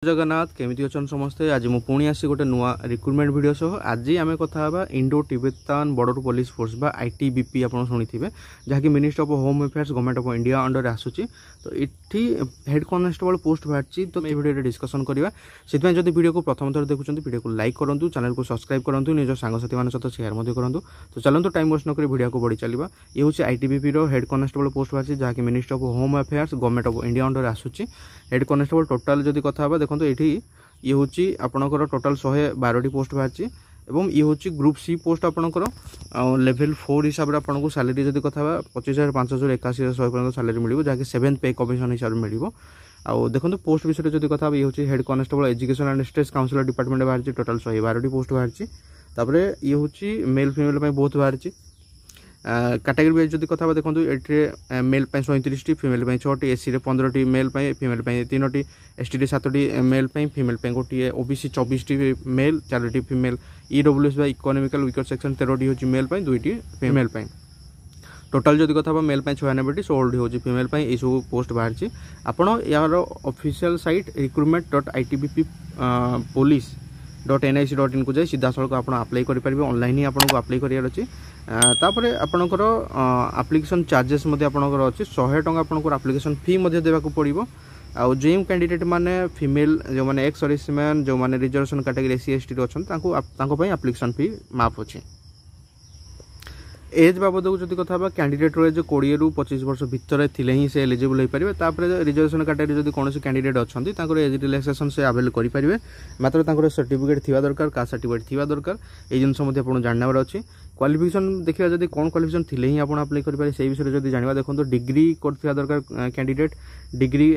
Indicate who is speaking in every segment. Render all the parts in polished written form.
Speaker 1: जगन्नाथ केमी अच्छा समस्ते आज मुझे पुणी आसी गोटे नुआ रिक्रुटमेंट वीडियो सह आज आम कथा Indo Tibetan border police force बा ITBP आप शुणी जहाँकि ministry of home affairs government of India under आसूची तो ये हेड कॉन्स्टेबल पोस्ट बाहरी तो ये वीडियो डिस्कसन करवा से जब वीडियो को प्रथम थर देखुं वीडियो को लाइक करूँ चैनल को सब्सक्राइब करूँ निज सांगसाथी मान सहित शेयर करूँ तो चलते टाइम वेस्ट नक वीडियो को बढ़ी चलवा ये हूँ ITBP हेड कॉन्स्टेबल पोस्ट बाहरी जहाँकि ministry of home affairs government of India under आसूची हेड कॉन्स्टेबल टोटाल जब कथा देखो ये ये हूँ आपणकर टोटाल 112 पोस्ट बाहरी एवं ये हूँ ग्रुप सी पोस्ट आपणकर लेवल 4 हिसाब से आपको सैलरी जब कथा 25,581 पर्यटन सैलरी मिल जहाँकि 7th पे कमिशन हिसाब से मिल आउ देखो पोस्ट विषय जब कथा ये हूँ head constable education and state councillor department बाहरी टोटाल 112 पोस्ट बाहरी तापर ये हूँ मेल फिमेल बहुत बाहरी कैटेगरी वाइज जब कथा देखो ये male 37 female 6 SC 15 male female 3 ST 7 male female गोटे OBC 24 male 4 female EWS economical weaker section 13 हूँ मेल 2 फिमेल टोटाल जब कथा मेल 96 16 हूँ फिमेल ये सब पोस्ट बाहरी आपड़ यार ऑफिशियल साइट recruitment.itbp police.nic.in को जाए सीधा सड़क आप अप्लाई करेंगे ऑनलाइन ही आपको अप्लाई करार अच्छी तापर आपणकर एप्लिकेशन चार्जेस आपणकर अच्छी 100 टंका आपंकर एप्लिकेशन फी देवाक पड़ो आउ जो कैंडिडेट माने फीमेल जो माने एक्स सर्विसमैन जो माने रिजर्वेशन कैटेगरी SC ST अच्छे एप्लिकेशन फी माफ अच्छे एज बाबद जब कथा कैंडिडेट एज 20 ରୁ 25 वर्ष भितर थिले ही से एलिजिबल हो पारे तापर रिजर्वेशन कैटेगरी जब कौन कैंडिडेट अच्छा एज रिलैक्सेशन से अवेल करेंगे मात्र सर्टिफिकेट थी दरकार कास्ट सर्टिफिकेट थी दरकार ये जिनस आप जानवर अच्छी क्वालिफिकेशन देखा जब कौन क्वालिफिकेशन थिले ही आप अप्लाई करेंगे से विषय जब जानवा देखो डिग्री करथिबा दरकार कैंडिडेट डिग्री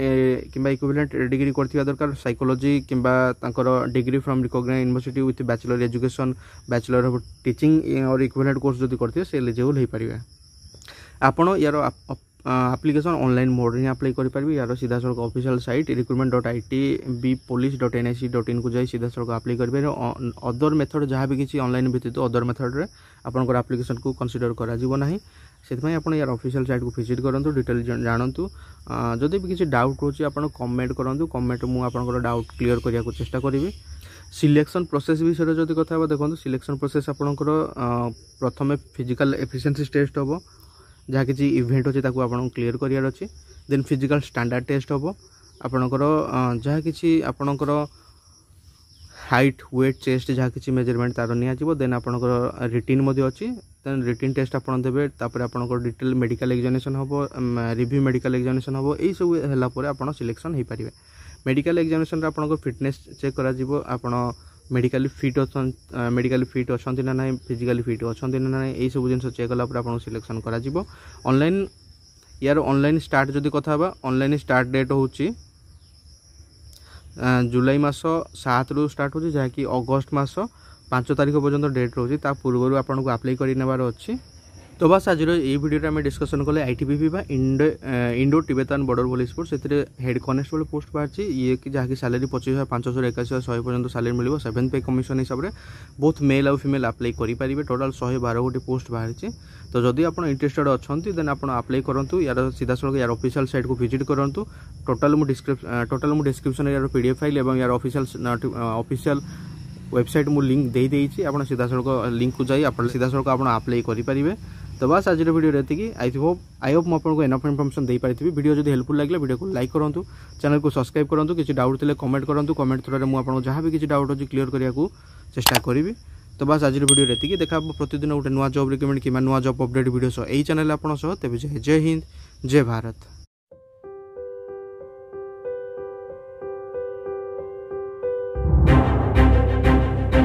Speaker 1: किंबा इक्विवेलेंट डिग्री करथिबा दरकार साइकोलॉजी किंबा तांकर degree from recognised university with bachelor education bachelor of teaching और इक्विवेलेंट कोर्स जब करथिबे से एलिजिबल हो पारे आपण यार एप्लिकेशन ऑनलाइन मोड में अप्लाई करेंगे यार सीधा सड़क ऑफिशियल साइट recruitment.itbpolice.nic.in को जाए सीधा सड़क अप्लाई करेंगे अदर मेथड जहाँ भी किसी ऑनलाइन व्यतीत अदर मेथड रे आपनकर एप्लिकेशन को कंसीडर करा जीवो नाही से आप यार ऑफिशियल साइट को विजिट करूँ डिटेल जानतु जदि भी किसी डाउट रोचे आप कमेंट करूँ कमेंट मुझे डाउट क्लीयर करने को चेष्टा करी सिलेक्शन प्रोसेस विषय जब कथा देखो सिलेक्शन प्रोसेस आपंकर प्रथम फिजिकल एफिशिएंसी टेस्ट हम जहाँ किसी इवेंट अच्छे आपको क्लीयर करार अच्छी देन फिजिकल स्टैंडर्ड टेस्ट हम आपणकर जहाँ किसी आपणकर हाइट वेट चेस्ट जहाँ किसी मेजरमेंट तार नियाजिबो देन आपणकर रिटिन अच्छी देन रिटिन टेस्ट आप देवे तापर आपणकर डिटेल मेडिकल एग्जामिनेशन हम रिव्यू मेडिकल एग्जामिनेशन हम यही सब है आप सिलेक्शन हो पारे मेडिकल एग्जामिनेशन आपणकर फिटनेस चेक करा आपण मेडिकली फिट अच्छा ना ना फिजिकली फिट अच्छा ना ना यही सब जिन चेक कलापर आप सिलेक्शन करा ऑनलाइन यार ऑनलाइन स्टार्ट जदि कथा ऑनलाइन स्टार्ट डेट हूँ जुलाई मास 7 ରୁ स्टार्ट हो जहाँकि अगस्त मास 5 तारिख पर्यंत डेट रोचे पूर्व आपको अप्लाई कर अच्छी तो बस आज ये वीडियो में डिस्कसन कले ITBP बा Indo Tibetan border police force से हेड कॉन्स्टेबल पोस्ट बाहरी ये कि जहाँकि सैलरी 25,581 100 पर्यंत सैलरी मिल 7th पे कमिशन हिसाब से बोथ मेल और फीमेल अप्लाई करेंगे टोटाल 112 गोटी पोस्ट बाहरी तो जदि आप इंटरेस्टेड अच्छा देन आप अप्लाई करूँ यार सीधा सड़क यार ऑफिशियल साइट को विजिट करूँ टोटाल मुझे डिस्क्रिप्शन यार PDF फाइल और यार ऑफिशियल वेबसाइट मुझे लिंक दे देती आप सीधा सड़क लिंक को जाए सीधा सड़क आप अप्लाई करेंगे तो बस आज वीडियो रहती आई होप मुझे एनफ इनफॉरमेशन दे पारी वीडियो जो हेल्पफुल लगे वीडियो को लाइक करूँ चैनल को सब्सक्राइब करूँ किसी डाउट थे कमेंट करूँ कमेंट थ्रू मुझे जहाँ भी किसी डाउट अच्छी क्लीयर करने को चेष्टा करी तो बस आज वीडियो रहती देखा प्रतिदिन गोटे नुआ जॉब रिकमेंड कि नुआ जॉब अपडेट वीडियो सह यही चैनल आप तेज जय हिंद जय भारत।